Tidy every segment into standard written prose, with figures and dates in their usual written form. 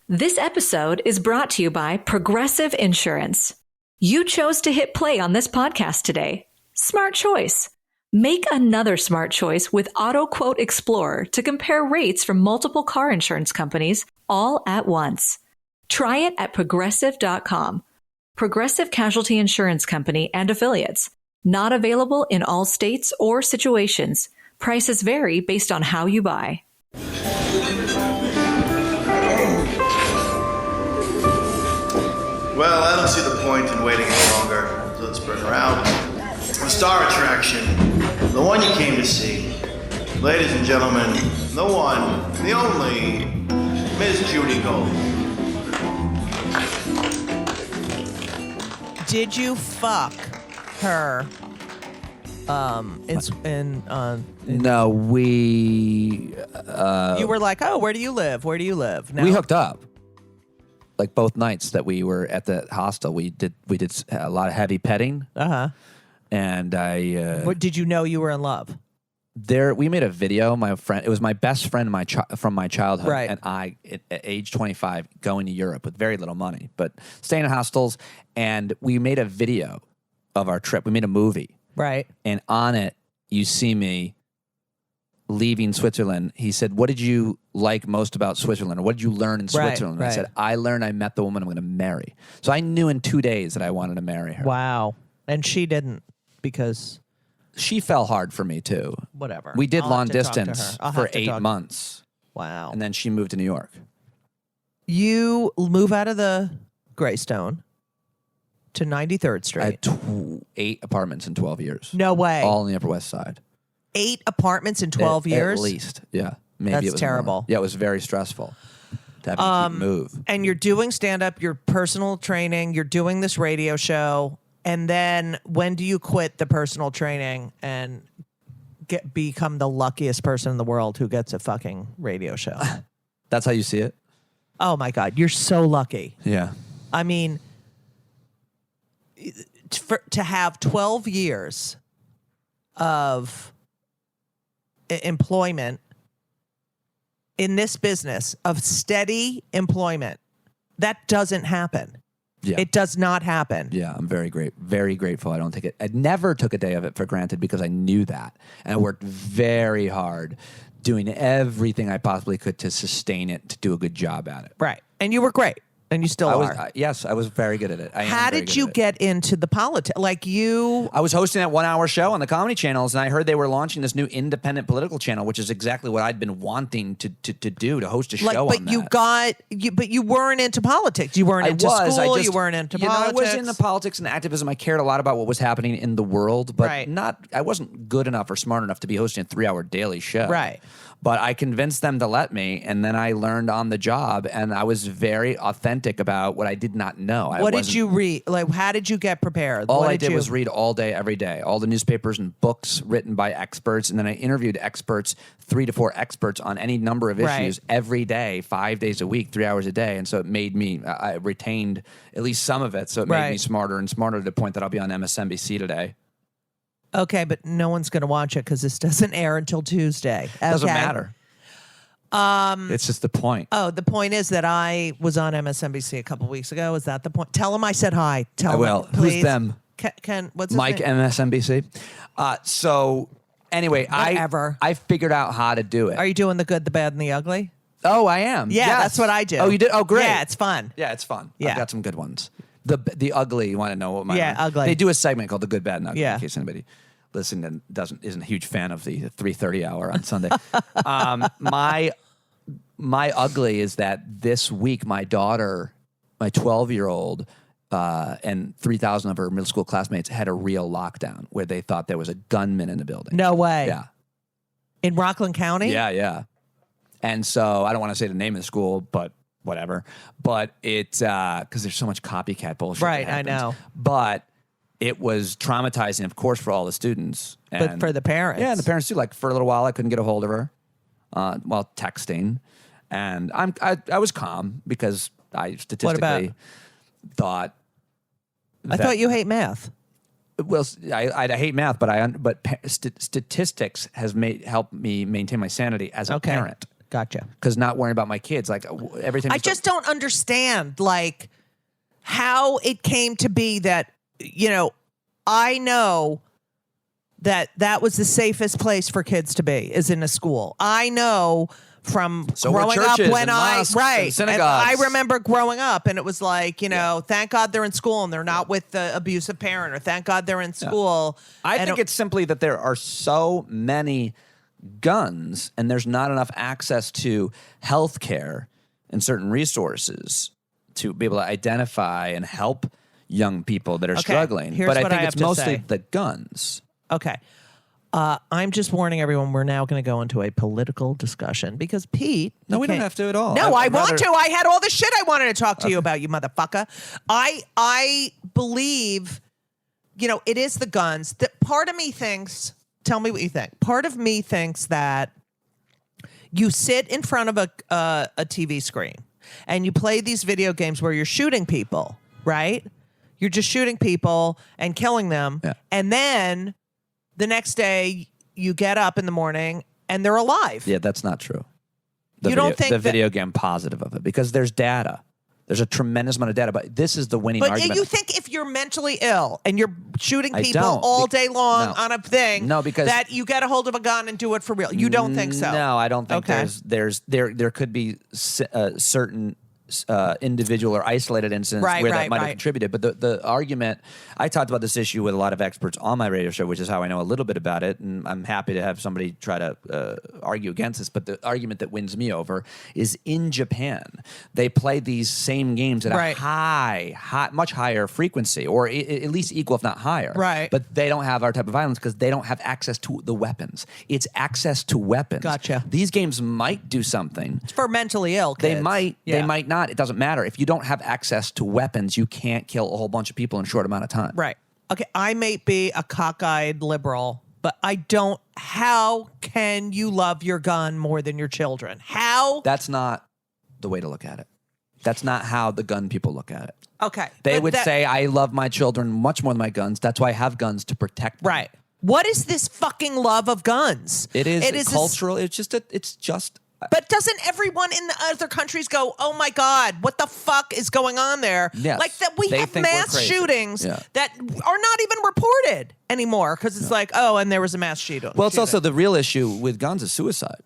This episode is brought to you by Progressive Insurance. You chose to hit play on this podcast today. Smart choice. Make another smart choice with Auto Quote Explorer to compare rates from multiple car insurance companies all at once. Try it at progressive.com. Progressive Casualty Insurance Company and Affiliates. Not available in all states or situations. Prices vary based on how you buy. Well, I don't see the point in waiting any longer. So let's bring her out. The star attraction, the one you came to see. Ladies and gentlemen, the one, the only, Miss Judy Gold. Did you fuck her? No, we You were like, oh, where do you live? Where do you live? No? we hooked up. Like both nights that we were at the hostel, we did a lot of heavy petting. And I. What, did you know you were in love? We made a video. My friend, it was my best friend from my childhood, right. And I, at age 25, going to Europe with very little money, but staying in hostels, and we made a video of our trip. We made a movie, right? And on it, you see me leaving Switzerland. He said, "What did you like most about Switzerland, or what did you learn in Switzerland?" Right. I said, "I learned I met the woman I'm going to marry." So I knew in 2 days that I wanted to marry her. Wow, and she didn't because. She fell hard for me, too. Whatever. We did I'll long have to talk to distance her. for 8 months. Wow. And then she moved to New York. You move out of the Greystone to 93rd Street. I had 8 apartments in 12 years. No way. All on the Upper West Side. 8 apartments in 12 years? At least, yeah. Maybe That's it was terrible. More. Yeah, it was very stressful to have to keep move. And you're doing stand-up, your personal training, you're doing this radio show, and then when do you quit the personal training and become the luckiest person in the world who gets a fucking radio show? That's how you see it? Oh my God, you're so lucky. Yeah. I mean, to have 12 years of employment in this business, of steady employment, that doesn't happen. Yeah. It does not happen. Yeah, I'm very grateful. I don't take it. I never took a day of it for granted because I knew that. And I worked very hard doing everything I possibly could to sustain it, to do a good job at it. Right. And you were great. And you still are. Yes, I was very good at it. How did you get into the politics? Like you... I was hosting that 1-hour show on the comedy channels, and I heard they were launching this new independent political channel, which is exactly what I'd been wanting to do, to host a show on that. But you weren't into politics. You weren't into school. You weren't into politics. I was into politics and activism. I cared a lot about what was happening in the world, but I wasn't good enough or smart enough to be hosting a 3-hour daily show. Right. But I convinced them to let me, and then I learned on the job, and I was very authentic about what I did not know. What did you read? Like, how did you get prepared? All I did was read all day, every day, all the newspapers and books written by experts, and then I interviewed experts, 3 to 4 experts on any number of issues every day, 5 days a week, 3 hours a day, and so it made me, I retained at least some of it, so it made me smarter and smarter to the point that I'll be on MSNBC today. Okay, but no one's going to watch it because this doesn't air until Tuesday. Okay? Doesn't matter. It's just the point. Oh, the point is that I was on MSNBC a couple weeks ago. Is that the point? Tell them I said hi. Tell them, will. please. Who's them? Ken, what's his Mike, name? MSNBC. So anyway, I figured out how to do it. Are you doing the good, the bad, and the ugly? Oh, I am. Yeah, yes. that's what I do. Oh, you did? Oh, great. Yeah, it's fun. Yeah, it's fun. Yeah. I've got some good ones. The ugly, you want to know what my ugly. They do a segment called The Good, Bad, and Ugly, Yeah. in case anybody listened and isn't a huge fan of the 3:30 hour on Sunday. My ugly is that this week my daughter, my 12-year-old, and 3,000 of her middle school classmates had a real lockdown where they thought there was a gunman in the building. No way. Yeah. In Rockland County? Yeah. And so I don't want to say the name of the school, but whatever. But it's because there's so much copycat bullshit. Right, that happens. I know. But it was traumatizing, of course, for all the students. But for the parents. Yeah, and the parents too. Like for a little while, I couldn't get a hold of her while texting. And I was calm because I statistically thought. I thought you hate math. Well, I hate math, but statistics has helped me maintain my sanity as a parent. Gotcha. Because not worrying about my kids, like everything. I just don't understand, like, how it came to be that, I know that was the safest place for kids to be is in a school. I know from growing up when and synagogues. And I remember growing up and it was like, thank God they're in school and they're not with the abusive parent, or thank God they're in school. I think it's simply that there are so many guns and there's not enough access to health care and certain resources to be able to identify and help young people that are struggling. Here's but I what think I it's have to mostly say. the guns. Okay. I'm just warning everyone, we're now going to go into a political discussion because Pete... No, we don't have to at all. No, I want rather- to. I had all the shit I wanted to talk to you about, you motherfucker. I believe, it is the guns. That part of me thinks, tell me what you think. Part of me thinks that you sit in front of a TV screen and you play these video games where you're shooting people, right? You're just shooting people and killing them. Yeah. And then the next day you get up in the morning and they're alive. Yeah, that's not true. Don't think the video game positive of it, because there's data. There's a tremendous amount of data, but this is the winning But argument. you think if you're mentally ill and you're shooting I people don't. all day long No. on a thing, No, because- that you get a hold of a gun and do it for real. You don't think so? No, I don't think Okay. there could be certain individual or isolated incidents Right, where right, that might have right. contributed. But the argument, I talked about this issue with a lot of experts on my radio show, which is how I know a little bit about it. And I'm happy to have somebody try to argue against this. But the argument that wins me over is in Japan, they play these same games at Right. a high, much higher frequency, or at least equal, if not higher. Right. But they don't have our type of violence because they don't have access to the weapons. It's access to weapons. Gotcha. These games might do something. It's for mentally ill kids. They might. Yeah. They might not. It doesn't matter. If you don't have access to weapons, you can't kill a whole bunch of people in a short amount of time. Right. Okay, I may be a cockeyed liberal, but I don't. How can you love your gun more than your children? How? That's not the way to look at it. That's not how the gun people look at it. Okay. They but would that- say, I love my children much more than my guns. That's why I have guns, to protect them. Right. What is this fucking love of guns? It is this- cultural. It's just But doesn't everyone in the other countries go, oh my God, what the fuck is going on there? Yes. Like that we They have think we're mass crazy. shootings Yeah. that are not even reported anymore because it's like, oh, and there was a mass shooting. Well, it's also the real issue with guns is suicide.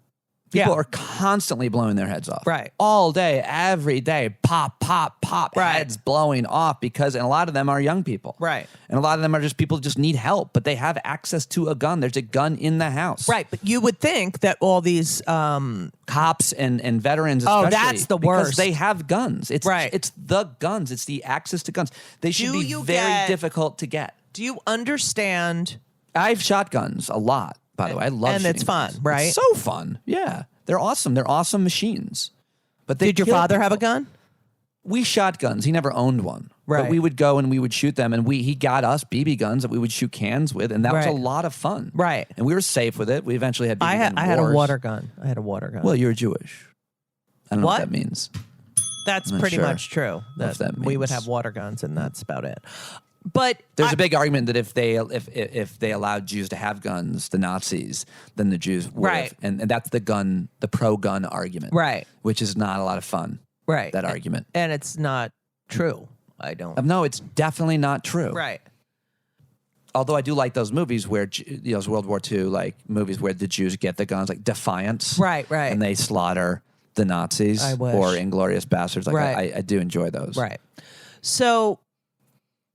People Yeah. are constantly blowing their heads off. Right. All day, every day, pop, pop, pop, Right. heads blowing off and a lot of them are young people. Right. And a lot of them are just people who just need help, but they have access to a gun. There's a gun in the house. Right, but you would think that all these Cops and veterans, Oh, especially, that's the because worst. they have guns. It's Right. It's the guns. It's the access to guns. They should Do be you very get- difficult to get. do you understand? I've shot guns a lot, by the way. I love And shooting it's fun, guns. right? It's so fun. Yeah. They're awesome. They're awesome machines. But they Did your kill father have a people. gun? We shot guns. He never owned one. Right. But we would go and we would shoot them, and he got us BB guns that we would shoot cans with, and that was a Right. lot of fun. Right. And we were safe with it. We eventually had BB I gun had a wars. water gun. I had a water gun. Well, you're Jewish. I don't know What? what that means. That's not pretty sure much true. what that We would means. have water guns, and that's about it. But There's a big argument that if they allowed Jews to have guns, the Nazis, then the Jews would. Right. And that's the pro-gun argument. Right. Which is not a lot of fun. right That argument. and it's not true. I don't. No, it's definitely not true. Right. Although I do like those movies where, those World War II, like movies where the Jews get the guns, like Defiance. Right, right. And they slaughter the Nazis. I wish. Or Inglourious Bastards. Like Right. I do enjoy those. Right. So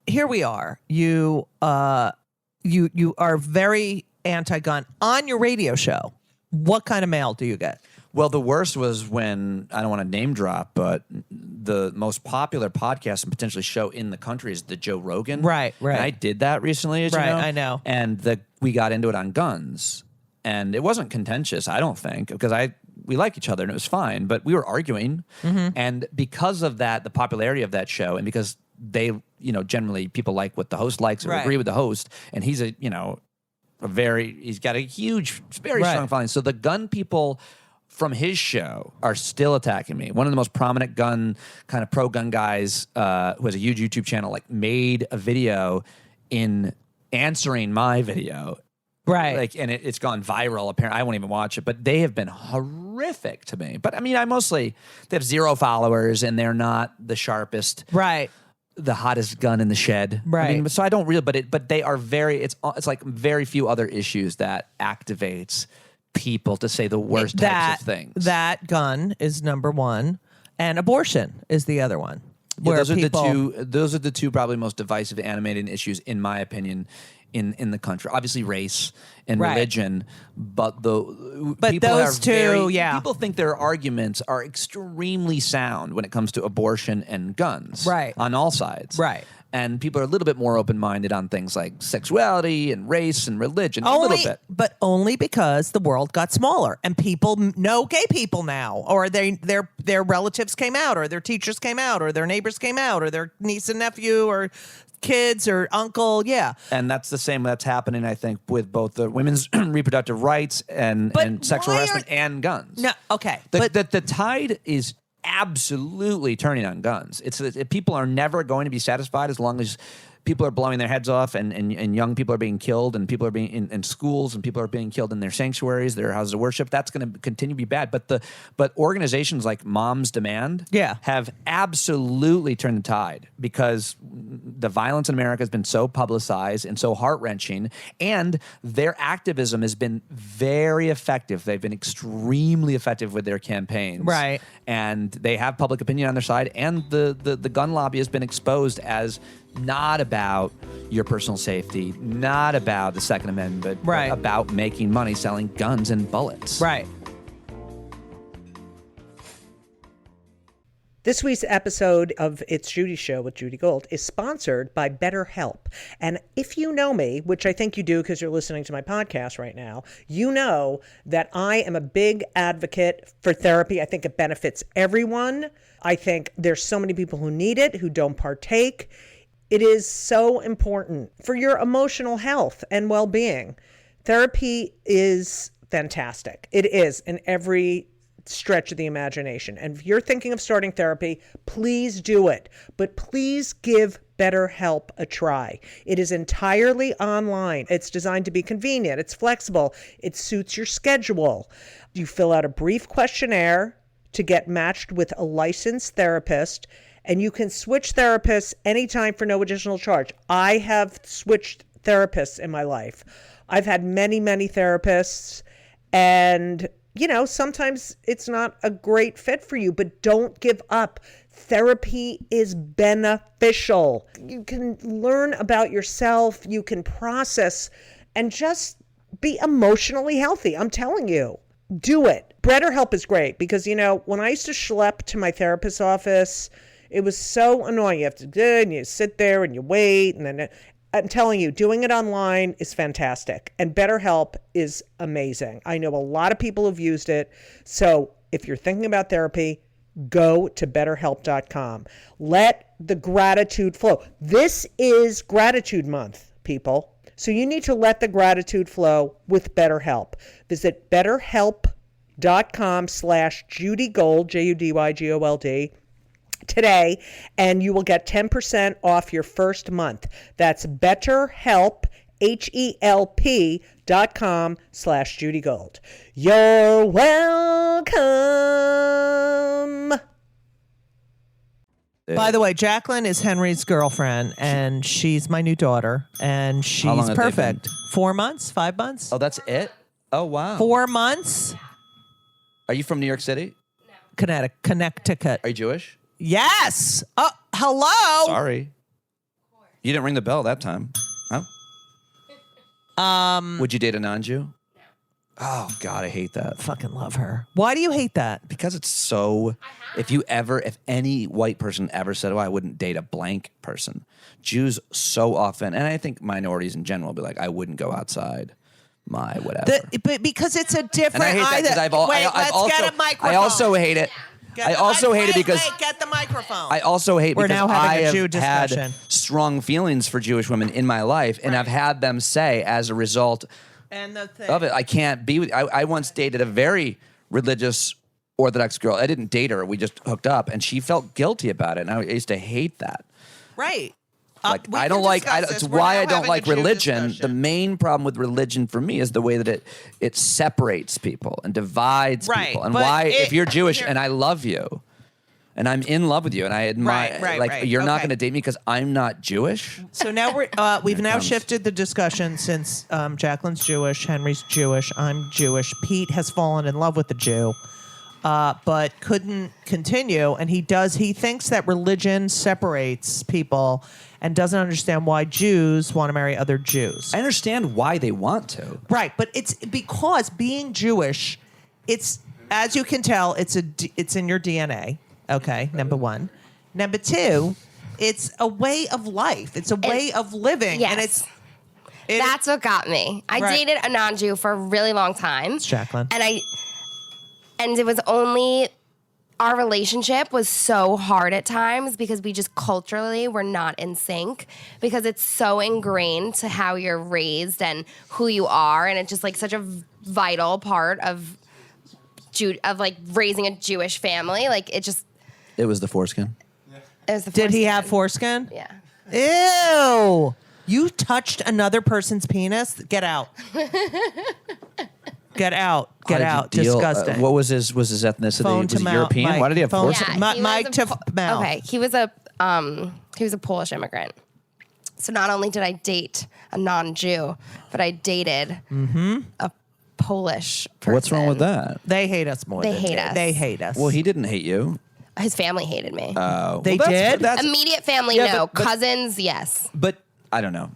here we are. You are very anti-gun on your radio show. What kind of mail do you get? Well, the worst was when, I don't want to name drop, but the most popular podcast and potentially show in the country is the Joe Rogan. Right, right. And I did that recently, as Right, you know. I know. And we got into it on guns. And it wasn't contentious, I don't think, because we like each other and it was fine, but we were arguing. Mm-hmm. And because of that, the popularity of that show, and because they, generally people like what the host likes or Right. agree with the host, and he's he's got a huge, very Right. strong following. So the gun people from his show are still attacking me. One of the most prominent pro-gun guys who has a huge YouTube channel, made a video in answering my video Right. Like, and it's gone viral. Apparently, I won't even watch it, but they have been horrific to me. But I mean, they have 0 followers and they're not the sharpest. Right. The hottest gun in the shed. Right. I mean, so I don't really, but they are it's like very few other issues that activates people to say the worst types of things. That gun is number one, and abortion is the other one. Yeah, those are the two probably most divisive animated issues, in my opinion, in the country. Obviously, race and religion, but people those two, people think their arguments are extremely sound when it comes to abortion and guns, right, on all sides, right. And people are a little bit more open-minded on things like sexuality and race and religion, a little bit. But only because the world got smaller and people know gay people now, or their relatives came out, or their teachers came out, or their neighbors came out, or their niece and nephew, or kids or uncle. Yeah. And that's the same that's happening, I think, with both the women's reproductive rights and sexual harassment and guns. No, okay. The tide is absolutely turning on guns. People are never going to be satisfied as long as people are blowing their heads off and young people are being killed and people are being in schools and people are being killed in their sanctuaries, their houses of worship. That's going to continue to be bad. But organizations like Moms Demand have absolutely turned the tide because the violence in America has been so publicized and so heart-wrenching, and their activism has been very effective. They've been extremely effective with their campaigns. Right. And they have public opinion on their side, and the gun lobby has been exposed as not about your personal safety, not about the Second Amendment, but about making money selling guns and bullets. Right. This week's episode of It's Judy Show with Judy Gold is sponsored by BetterHelp. And if you know me, which I think you do because you're listening to my podcast right now, you know that I am a big advocate for therapy. I think it benefits everyone. I think there's so many people who need it, who don't partake. It is so important for your emotional health and well-being. Therapy is fantastic. It is in every stretch of the imagination. And if you're thinking of starting therapy, please do it. But please give BetterHelp a try. It is entirely online. It's designed to be convenient. It's flexible. It suits your schedule. You fill out a brief questionnaire to get matched with a licensed therapist, and you can switch therapists anytime for no additional charge. I have switched therapists in my life. I've had many, many therapists, and sometimes it's not a great fit for you, but don't give up. Therapy is beneficial. You can learn about yourself, you can process, and just be emotionally healthy. I'm telling you, do it. BetterHelp is great because, when I used to schlep to my therapist's office, it was so annoying. You have to do it, and you sit there and you wait. And then I'm telling you, doing it online is fantastic. And BetterHelp is amazing. I know a lot of people who've used it. So if you're thinking about therapy, go to BetterHelp.com. Let the gratitude flow. This is Gratitude Month, people. So you need to let the gratitude flow with BetterHelp. Visit BetterHelp.com/JudyGold, JudyGold, today, and you will get 10% off your first month. That's BetterHelp, HELP.com/JudyGold. You're welcome. By the way, Jaclyn is Henry's girlfriend, and she's my new daughter, and she's perfect. 4 months, 5 months? Oh, that's it? Oh, wow. 4 months? Are you from New York City? No. Connecticut. Are you Jewish? Yes. Oh, hello. Sorry. You didn't ring the bell that time. Oh. Would you date a non-Jew? No. Oh, God, I hate that. Fucking love her. Why do you hate that? Because it's so... If any white person ever said, I wouldn't date a blank person, Jews so often, and I think minorities in general, be like, I wouldn't go outside. My whatever. But because it's a different... And I hate that because get a microphone. I also hate it. I also hate it because... get the microphone. I also hate because now having I a Jew have discussion. had strong feelings for Jewish women in my life, and I've had them say, as a result of it, I can't be with... I once dated a very religious Orthodox girl. I didn't date her. We just hooked up, and she felt guilty about it, and I used to hate that. Right. Like we I don't can like. discuss It's this. We're why now I don't having like a Jew religion. The discussion. main problem with religion for me is the way that it separates people and divides Right, people. And but why, if you're Jewish here- and I love you, and I'm in love with you, and I admire, Right, you're not okay. going to date me because I'm not Jewish. So now we've now shifted the discussion since Jaclyn's Jewish, Henry's Jewish, I'm Jewish. Pete has fallen in love with the Jew, but couldn't continue. And he thinks that religion separates people and doesn't understand why Jews want to marry other Jews. I understand why they want to. Right, but it's because being Jewish, it's, as you can tell, it's in your DNA. Okay, number one. Number two, it's a way of life. It's a way of living, Yes. and That's what got me. I Right. dated a non-Jew for a really long time. Jaclyn. And it was only our relationship was so hard at times because we just culturally were not in sync because it's so ingrained to how you're raised and who you are, and it's just like such a vital part of like raising a Jewish family. Like It was the foreskin. it was the Did he foreskin. have foreskin? Yeah. Ew! You touched another person's penis? Get out. Get out. Get How out. did you deal- Disgusting. what was his ethnicity? Phone was to he mouth, European? Mike. Why did he have Phone foreskin? to- Mike to mouth. Okay, he was a Polish immigrant. So not only did I date a non-Jew, but I dated a Polish person. What's wrong with that? They hate us more. They than hate you. us. They hate us. Well, he didn't hate you. His family hated me. They did? Immediate family, Yeah, no. but- Cousins, yes. But I don't know.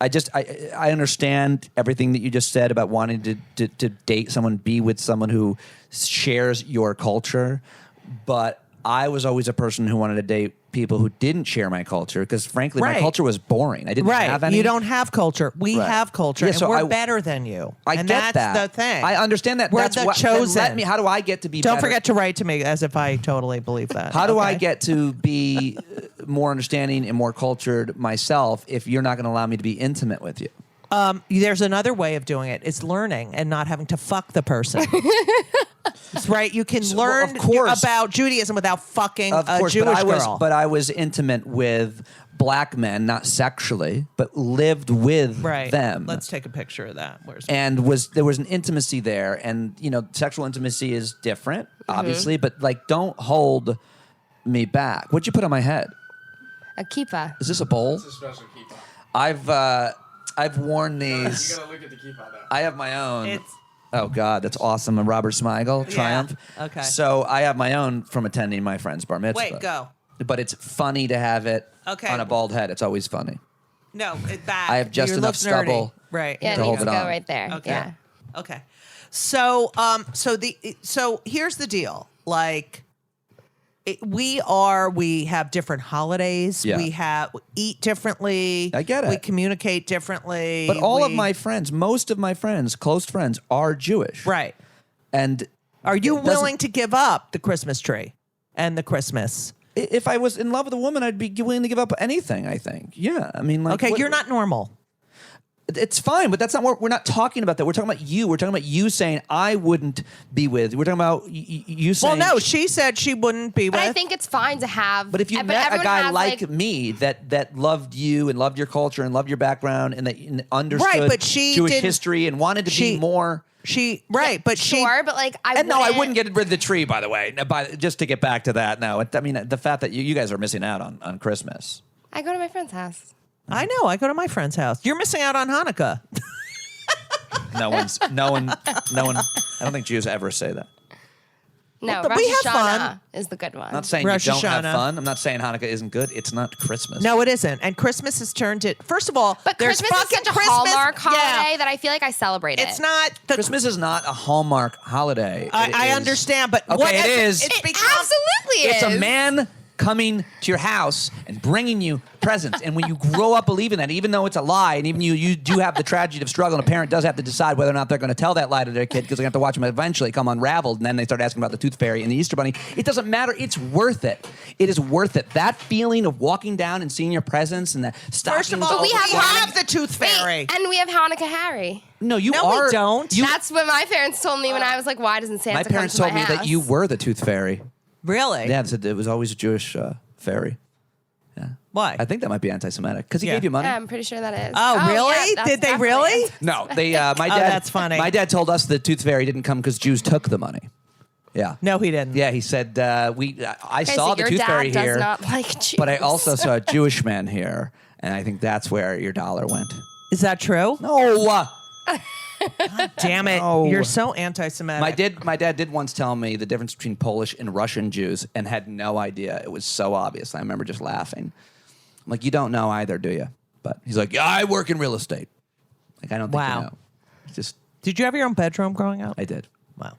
I understand everything that you just said about wanting to date someone, be with someone who shares your culture. But I was always a person who wanted to date people who didn't share my culture because, frankly, my Right. culture was boring. I didn't have Right. any. You don't have culture. We Right. have culture, Yeah, and so we're I- better than you. I and get that's that. the thing. I understand that. We're That's the what, then chosen. let me. How do I get to be? Don't better? forget to write to me as if I totally believe that. How do I okay? get to be more understanding and more cultured myself if you're not going to allow me to be intimate with you? There's another way of doing it. It's learning and not having to fuck the person. That's right. You can learn of course. about Judaism without fucking Of a course, Jewish girl. but I was intimate with black men, not sexually, but lived with right. them. Let's take a picture of that. Where's And there was an intimacy there, and sexual intimacy is different, obviously, but like don't hold me back. What'd you put on my head? A kippah. Is this a bowl? It's a special keep on. I've worn these. You gotta look at the keep on that. I have my own. It's- Oh God, that's awesome! A Robert Smigel Triumph. Okay. So I have my own from attending my friend's bar mitzvah. Wait, go. But it's funny to have it Okay. on a bald head. It's always funny. No, back. I have just You enough look nerdy. stubble. Right. Yeah, To it hold needs it to go on. right there. Okay. Yeah. Okay. So here's the deal. Like we have different holidays. Yeah. We eat differently. I get it. We communicate differently. But all of my friends, most of my friends, close friends, are Jewish. right. And Are you it doesn't- willing to give up the Christmas tree and the Christmas? If I was in love with a woman, I'd be willing to give up anything. I think. Yeah. I mean, like. Okay, what- you're not normal. It's fine, but that's not what we're not talking about. That we're talking about you. We're talking about you saying I wouldn't be with. We're talking about you saying. Well, no, she said she wouldn't be But with. I think it's fine to have. But if you met a everyone guy has, like me that loved you and loved your culture and loved your background and that understood Right, but she Jewish didn't- history and wanted to she- be more. but she. Sure, but like And no, I wouldn't get rid of the tree. By the way, just to get back to that. No, I mean the fact that you guys are missing out on Christmas. I go to my friend's house. I know. I go to my friend's house. You're missing out on Hanukkah. No one. I don't think Jews ever say that. No, but Rosh we have Hashanah fun. is the good one. I'm not saying Rosh you don't have Hashanah. fun. I'm not saying Hanukkah isn't good. It's not Christmas. No, it isn't. And Christmas has turned it. First of all, But there's Christmas is fucking such a Christmas. Hallmark holiday Yeah, that I feel like I celebrate it. it's not. The, Christmas is not a Hallmark holiday. I It is- understand, but Okay, what it is. It's It become, absolutely It's is. a man coming to your house and bringing you presents. And when you grow up believing that, even though it's a lie, and even you do have the tragedy of struggle, and a parent does have to decide whether or not they're going to tell that lie to their kid because they're going to have to watch them eventually come unraveled, and then they start asking about the Tooth Fairy and the Easter Bunny. It doesn't matter. It's worth it. It is worth it. That feeling of walking down and seeing your presents and the stockings. First of all, we have have the Tooth Wait, Fairy. and we have Hanukkah Harry. No, you No, we are. don't. That's what my parents told me when I was like, "Why doesn't Santa My come parents to told my me house?" that you were the Tooth Fairy. Really? Yeah, they said it was always a Jewish fairy. Yeah. Why? I think that might be anti-Semitic because he gave you money. Yeah, I'm pretty sure that is. Oh, really? Yeah, that's Did they definitely really? it. No, they. My dad. that's funny. My dad told us the Tooth Fairy didn't come because Jews took the money. Yeah. No, he didn't. Yeah, he said I Okay, saw so the your Tooth dad Fairy does here, not like Jews. but I also saw a Jewish man here, and I think that's where your dollar went. Is that true? No. Damn it. No. You're so anti-Semitic. My dad did once tell me the difference between Polish and Russian Jews, and had no idea. It was so obvious. I remember just laughing. I'm like, you don't know either, do you? But he's like, yeah, I work in real estate. Like, I don't think you know. Just Did you have your own bedroom growing up? I did. Wow.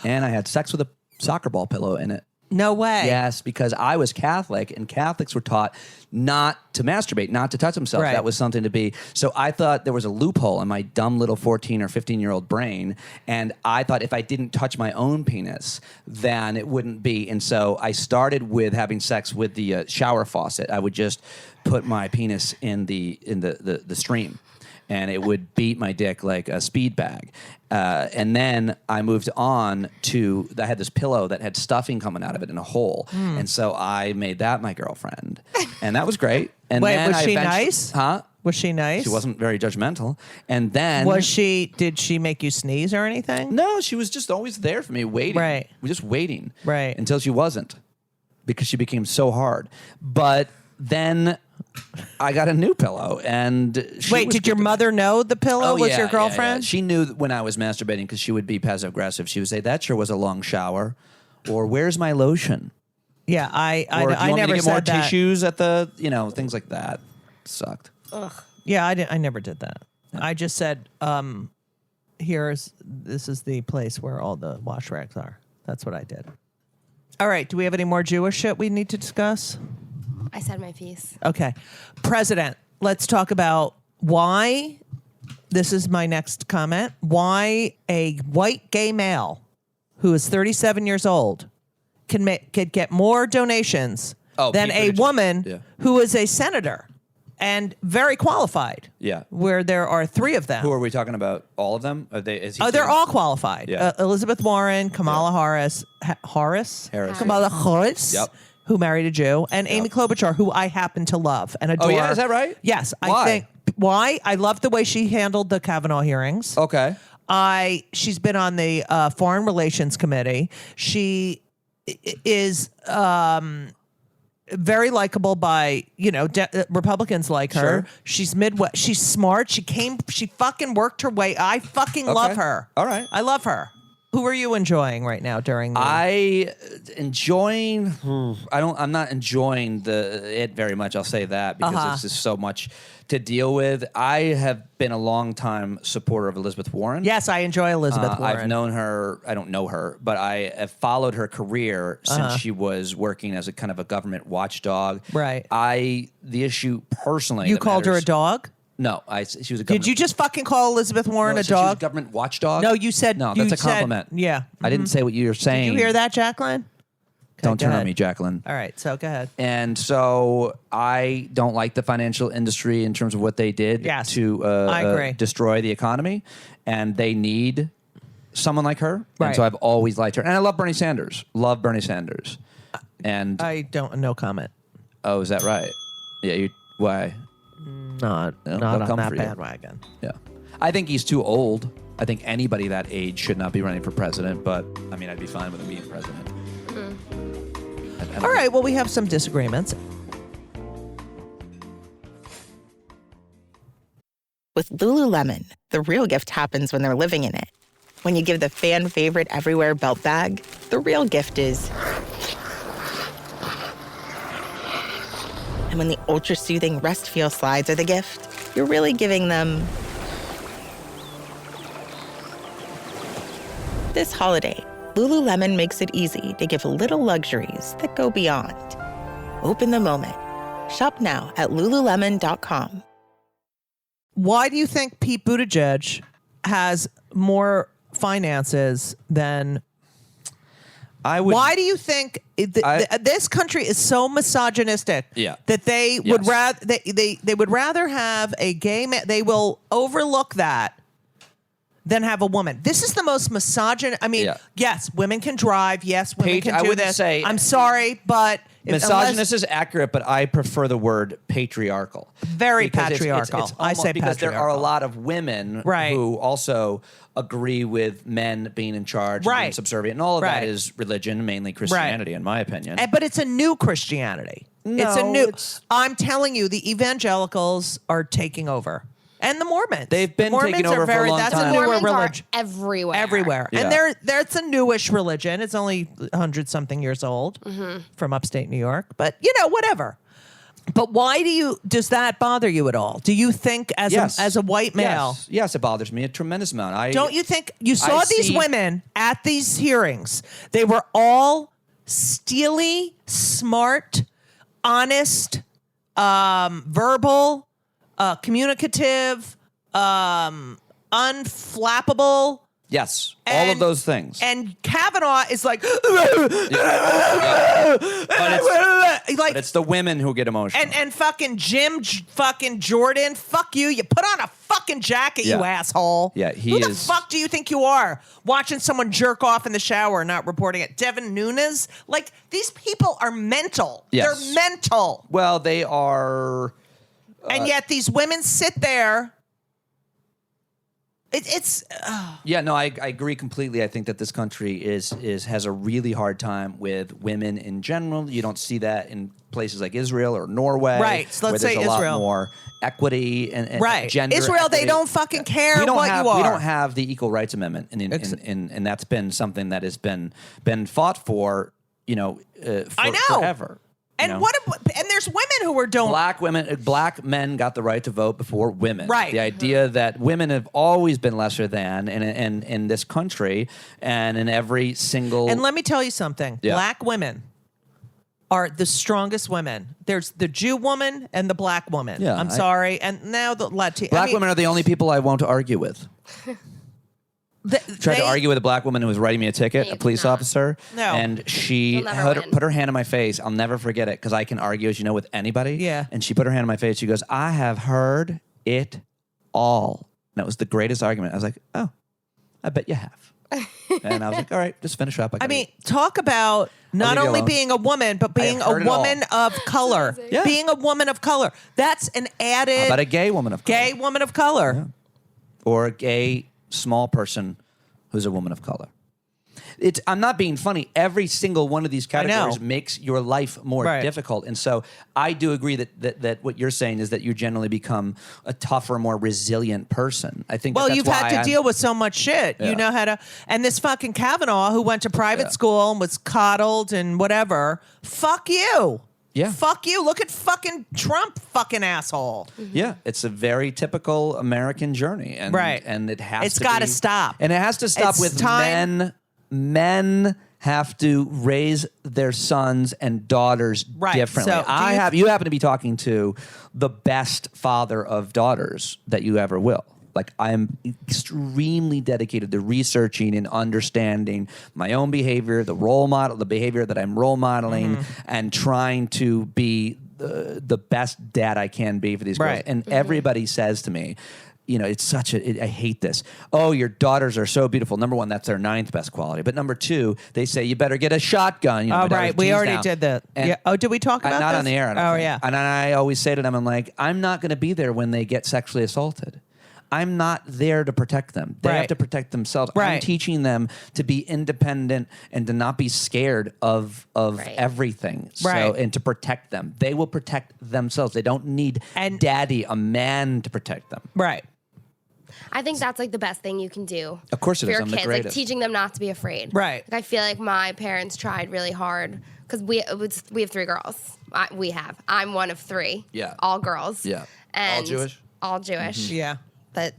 And I had sex with a soccer ball pillow in it. No way. Yes, because I was Catholic, and Catholics were taught not to masturbate, not to touch themselves. Right. That was something to be. So I thought there was a loophole in my dumb little 14 or 15-year-old brain, and I thought if I didn't touch my own penis, then it wouldn't be. And so I started with having sex with the shower faucet. I would just put my penis in the stream, and it would beat my dick like a speed bag. And then I moved on to, I had this pillow that had stuffing coming out of it in a hole. And so I made that my girlfriend. And that was great. And Wait, then was I she eventually- nice? Huh? Was she nice? She wasn't very judgmental. And then... Did she make you sneeze or anything? No, she was just always there for me, waiting. Right. We're just waiting. Right. Until she wasn't. Because she became so hard. But then... I got a new pillow, and Wait, did your mother know the pillow was your girlfriend? Yeah. She knew when I was masturbating because she would be passive aggressive. She would say, "That sure was a long shower," or "Where's my lotion?" Yeah, Or, "Do you I want me never to get more said that. tissues at the things like that." Sucked. Yeah, I never did that. I just said, this is the place where all the wash rags are. That's what I did. All right, do we have any more Jewish shit we need to discuss? I said my piece. Okay. President, let's talk about why, this is my next comment, why a white gay male who is 37 years old could get more donations than a woman who is a senator and very qualified. Yeah. Where there are 3 of them. Who are we talking about? All of them? Are they? They're all qualified. Yeah. Elizabeth Warren, Kamala Harris. Kamala Harris. Yep. Who married a Jew, and Amy Klobuchar, who I happen to love and adore. Oh, yeah? Is that right? Yes. Why? I think why? I love the way she handled the Kavanaugh hearings. Okay. She's been on the Foreign Relations Committee. She is very likable by Republicans like her. Sure. She's Midwest. She's smart. She fucking worked her way. I fucking love her. All right. I love her. Who are you enjoying right now during the... I'm not enjoying it very much, I'll say that, because it's just so much to deal with. I have been a long time supporter of Elizabeth Warren. Yes, I enjoy Elizabeth Warren. I've known her, I don't know her, but I have followed her career since she was working as a kind of a government watchdog. Right. The issue personally... You that called her a matters- dog? No, she was a government... Did you just fucking call Elizabeth Warren No, I a said she was dog? a government watchdog? No, you said... No, you that's a said- compliment. Yeah. I didn't say what you were saying. Did you hear that, Jaclyn? Don't go turn on ahead. me, Jaclyn. All right, so go ahead. And so I don't like the financial industry in terms of what they did to I agree. destroy the economy. And they need someone like her. Right. And so I've always liked her. And I love Bernie Sanders. Love Bernie Sanders. And no comment. Oh, is that right? Yeah, why? Not they'll on come that for you. bandwagon. Yeah. I think he's too old. I think anybody that age should not be running for president, but I mean, I'd be fine with him being president. All right, well, we have some disagreements. With Lululemon, the real gift happens when they're living in it. When you give the fan favorite everywhere belt bag, the real gift is... And when the ultra-soothing Rest Feel slides are the gift, you're really giving them... This holiday, Lululemon makes it easy to give little luxuries that go beyond. Open the moment. Shop now at Lululemon.com. Why do you think Pete Buttigieg has more finances than... Why do you think this country is so misogynistic that they would rather they would rather have a gay man? They will overlook that than have a woman. This is the most misogynist. I mean, yes, women can drive. Yes, women Paige, can I do wouldn't this. say- I'm sorry, but Misogynist is accurate, but I prefer the word patriarchal. Very Because patriarchal. It's I say because there are a patriarchal. lot of women Right. who also agree with men being in charge, and being Right. subservient, and all of that Right. is religion, mainly Christianity, in my opinion. But it's a new Christianity. it's a No, new. it's- I'm telling you, the evangelicals are taking over, and the Mormons. They've been Mormons taking are over for a very, long that's time. a newer Mormons are religion. everywhere. Everywhere. Yeah. And it's a newish religion. It's only 100-something years old from upstate New York. But, whatever. But why does that bother you at all? Do you think as a white male? Yes, it bothers me a tremendous amount. Don't you think you saw these women at these hearings? They were all steely, smart, honest, verbal, communicative, unflappable. Yes, all of those things. And Kavanaugh is like, But it's the women who get emotional. and fucking fucking Jordan, fuck you. You put on a fucking jacket, you Yeah. asshole. Yeah, Who the fuck do you think you are? Watching someone jerk off in the shower and not reporting it. Devin Nunes? Like, these people are mental. Yes. They're mental. Well, they are. And yet these women sit there. Yeah, no, I agree completely. I think that this country has a really hard time with women in general. You don't see that in places like Israel or Norway, Right, so let's where there's say a Israel. lot more equity and Right. gender. Israel, they equity. don't fucking care We don't what have, you are. We don't have the Equal Rights Amendment, and that's been something that has been fought for, I know. forever. And and there's women who are Black men got the right to vote before women. Right. The idea that women have always been lesser than in this country and in every single. And let me tell you something. Yeah. Black women are the strongest women. There's the Jew woman and the black woman. Yeah, I'm sorry. And now the Latino. Black women are the only people I won't argue with. Tried to argue with a black woman who was writing me a ticket, a police officer. No. And she You'll never win. put her hand in my face. I'll never forget it because I can argue, as you know, with anybody. Yeah. And she put her hand in my face. She goes, I have heard it all. And that was the greatest argument. I was like, oh, I bet you have. And I was like, all right, just finish up. I mean, talk about not leave you only alone. being a woman, but being a heard it all. woman of color. Yeah. Being a woman of color. That's an added How about a gay woman of color? gay woman of color. Or a gay small person who's a woman of color. I'm not being funny. Every single one of these categories makes your life more difficult. And so I do agree that what you're saying is that you generally become a tougher, more resilient person. I think Well, that's you've why had to I'm- deal with so much shit. Yeah. You know how to. And this fucking Kavanaugh who went to private school and was coddled and whatever. Fuck you. Yeah. Fuck you. Look at fucking Trump, fucking asshole. Yeah, it's a very typical American journey. And, Right. And it has It's to gotta be- stop. And it has to stop It's with time. men have to raise their sons and daughters Right. differently. So, you happen to be talking to the best father of daughters that you ever will. Like, I'm extremely dedicated to researching and understanding my own behavior, the behavior that I'm role modeling, and trying to be the best dad I can be for these girls. Right. And everybody says to me, it's I hate this. Oh, your daughters are so beautiful. Number one, that's their 9th best quality. But number two, they say you better get a shotgun. Oh, my daughter's right. We teens already now. did that. And Yeah. Oh, did we talk about not this? on the air. I don't Oh, think. yeah. And I always say to them, I'm like, I'm not going to be there when they get sexually assaulted. I'm not there to protect them. They have Right. to protect themselves. I'm Right. teaching them to be independent and to not be scared of everything. Right. And to protect them. They will protect themselves. They don't need And- daddy, a man, to protect them. Right. I think that's like the best thing you can do. Of course it for is. your I'm the kids, like greatest. teaching them not to be afraid. Right. Like, I feel like my parents tried really hard because we have 3 girls. I'm one of 3. Yeah. All girls. Yeah. And All Jewish? All Jewish. Yeah. But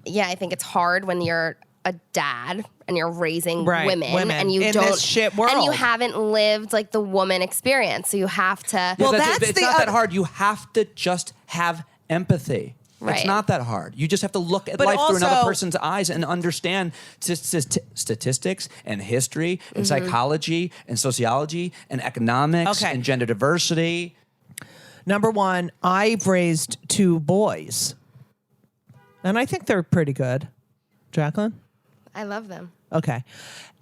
yeah, I think it's hard when you're a dad and you're raising Right, women and you in don't this shit world. and you haven't lived like the woman experience, so you have to. Well, It's that's not that hard. You have to just have empathy. It's Right. not that hard. You just have to look at But life through another also- person's eyes and understand statistics and history and psychology and sociology and economics Okay. and gender diversity. Number one, I've raised 2 boys. And I think they're pretty good. Jaclyn? I love them. Okay.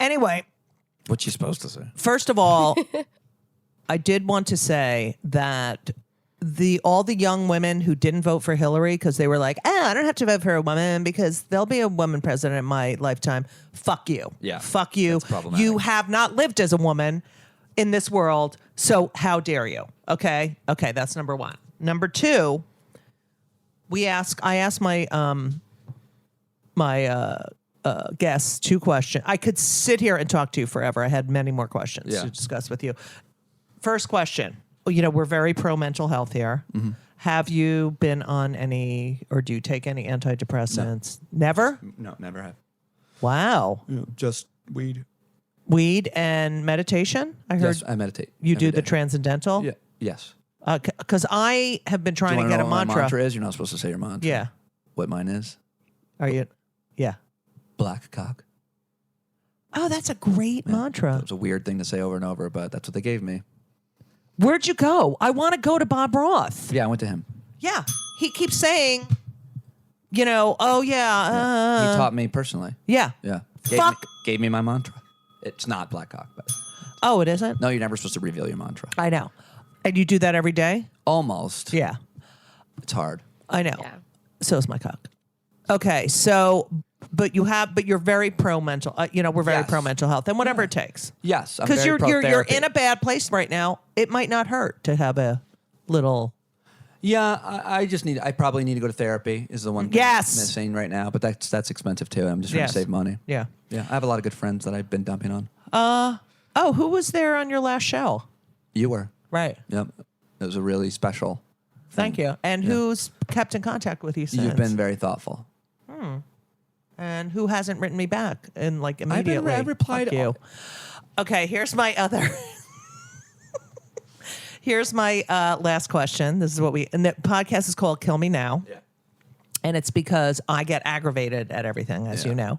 Anyway, What you supposed to say? first of all, I did want to say that all the young women who didn't vote for Hillary because they were like, I don't have to vote for a woman because there'll be a woman president in my lifetime. Fuck you. Yeah. Fuck you. That's problematic. You have not lived as a woman in this world, so how dare you? Okay? Okay, that's number one. Number two, I asked my guests 2 questions. I could sit here and talk to you forever. I had many more questions to discuss with you. First question. We're very pro mental health here. Mm-hmm. Have you been on any, or do you take any antidepressants? No. Never? No, never have. Wow. Just weed. Weed and meditation? I heard. Yes, I meditate. You do the day. transcendental? Yeah. Yes. Because I have been trying to get a what mantra. My mantra is? You're not supposed to say your mantra. Yeah. What mine is? Are you? Yeah. Black cock. Oh, that's a great mantra. That was a weird thing to say over and over, but that's what they gave me. Where'd you go? I want to go to Bob Roth. Yeah, I went to him. Yeah. He keeps saying, oh, yeah. He taught me personally. Yeah. Yeah. Gave me my mantra. It's not black cock, but. Oh, it isn't? No, you're never supposed to reveal your mantra. I know. And you do that every day? Almost. Yeah. It's hard. I know. Yeah. So is my cock. Okay, so, but you're very pro mental. We're very pro mental health, and whatever it takes. Yes, because you're in a bad place right now. It might not hurt to have a little. Yeah, I probably need to go to therapy. Is the one thing missing right now, but that's expensive too. I'm just trying to save money. Yeah. Yeah, I have a lot of good friends that I've been dumping on. Who was there on your last show? You were. Right. Yep. It was a really special. Thank you. And who's kept in contact with you since? You've been very thoughtful. And who hasn't written me back and immediately? I've replied. Fuck you. Okay, here's my other. Here's my last question. This is and the podcast is called Kill Me Now. Yeah. And it's because I get aggravated at everything, as you know.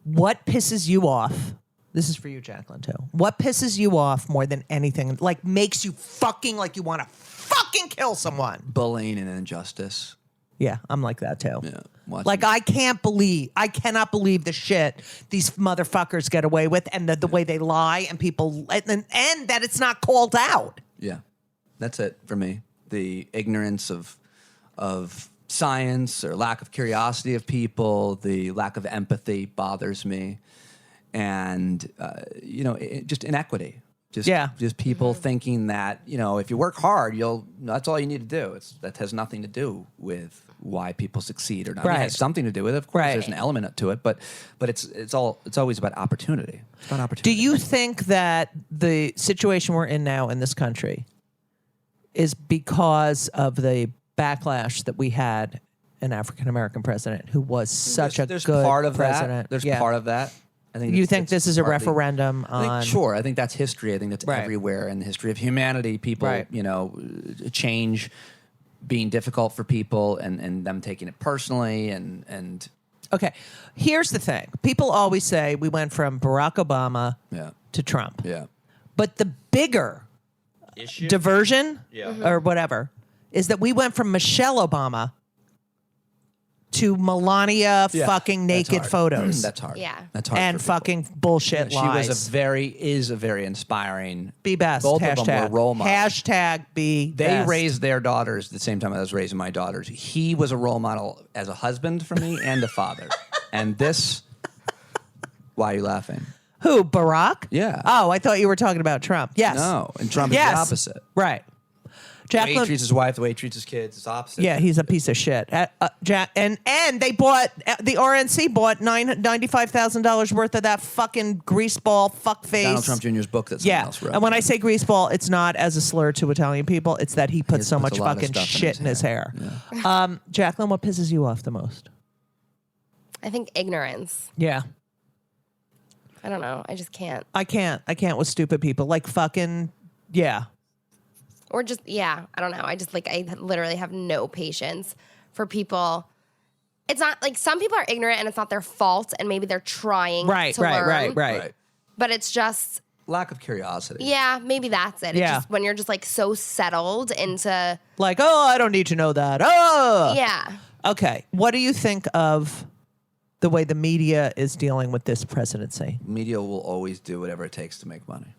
What pisses you off? This is for you, Jaclyn, too. What pisses you off more than anything? Makes you fucking you want to fucking kill someone? Bullying and injustice. Yeah, I'm like that, too. Yeah. I cannot believe the shit these motherfuckers get away with and the way they lie and people, and that it's not called out. Yeah. That's it for me. The ignorance of science or lack of curiosity of people, the lack of empathy bothers me. And, just inequity. Just people thinking that, if you work hard, that's all you need to do. That has nothing to do with why people succeed or not. Right. It has something to do with it. Of course, there's an element to it, but it's always about opportunity. It's about opportunity. Do you think that the situation we're in now in this country is because of the backlash that we had an African American president who was such a good part of president? There's part of that. I think you think this is a referendum on? Sure. I think that's history. I think that's everywhere in the history of humanity. People, change being difficult for people and them taking it personally and. Okay, here's the thing. People always say we went from Barack Obama to Trump. Yeah. But the bigger diversion or whatever is that we went from Michelle Obama to Melania fucking naked photos. That's hard. Yeah. That's hard. And fucking bullshit lies. She is a very inspiring. Be best. Both hashtag. of them were role models. Hashtag be They best. raised their daughters at the same time I was raising my daughters. He was a role model as a husband for me and a father. And this, why are you laughing? Who, Barack? Yeah. Oh, I thought you were talking about Trump. Yes. No, and Trump is the opposite. Right. The way he treats his wife, the way he treats his kids, it's opposite. Yeah, he's a piece of shit. And they bought the RNC bought $95,000 worth of that fucking greaseball fuckjface. Donald Trump Jr.'s book that someone else wrote. And when I say greaseball, it's not as a slur to Italian people. It's that he puts so much fucking shit in his hair. Yeah. Jaclyn, what pisses you off the most? I think ignorance. Yeah. I don't know. I just can't. I can't with stupid people. Fucking, yeah. Or just, I don't know. I just I literally have no patience for people. It's not some people are ignorant and it's not their fault and maybe they're trying to learn. Right. But it's just lack of curiosity. Yeah, maybe that's it. Yeah. It's just when you're just so settled into I don't need to know that. Oh. Yeah. Okay. What do you think of the way the media is dealing with this presidency? Media will always do whatever it takes to make money.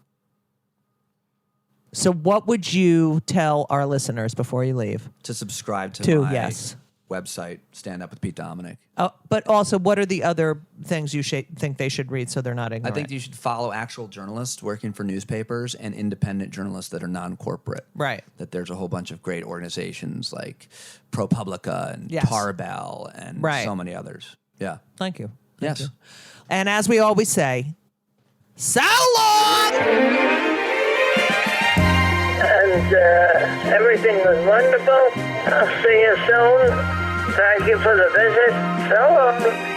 So what would you tell our listeners before you leave? To subscribe to my yes. website, Stand Up with Pete Dominick. But also, what are the other things you think they should read so they're not ignorant? I think you should follow actual journalists working for newspapers and independent journalists that are non-corporate. Right. That there's a whole bunch of great organizations like ProPublica and Yes. Tarbell and so many others. Yeah. Thank you. Yes. You. And as we always say, so long! And everything was wonderful. I'll see you soon. Thank you for the visit. So long.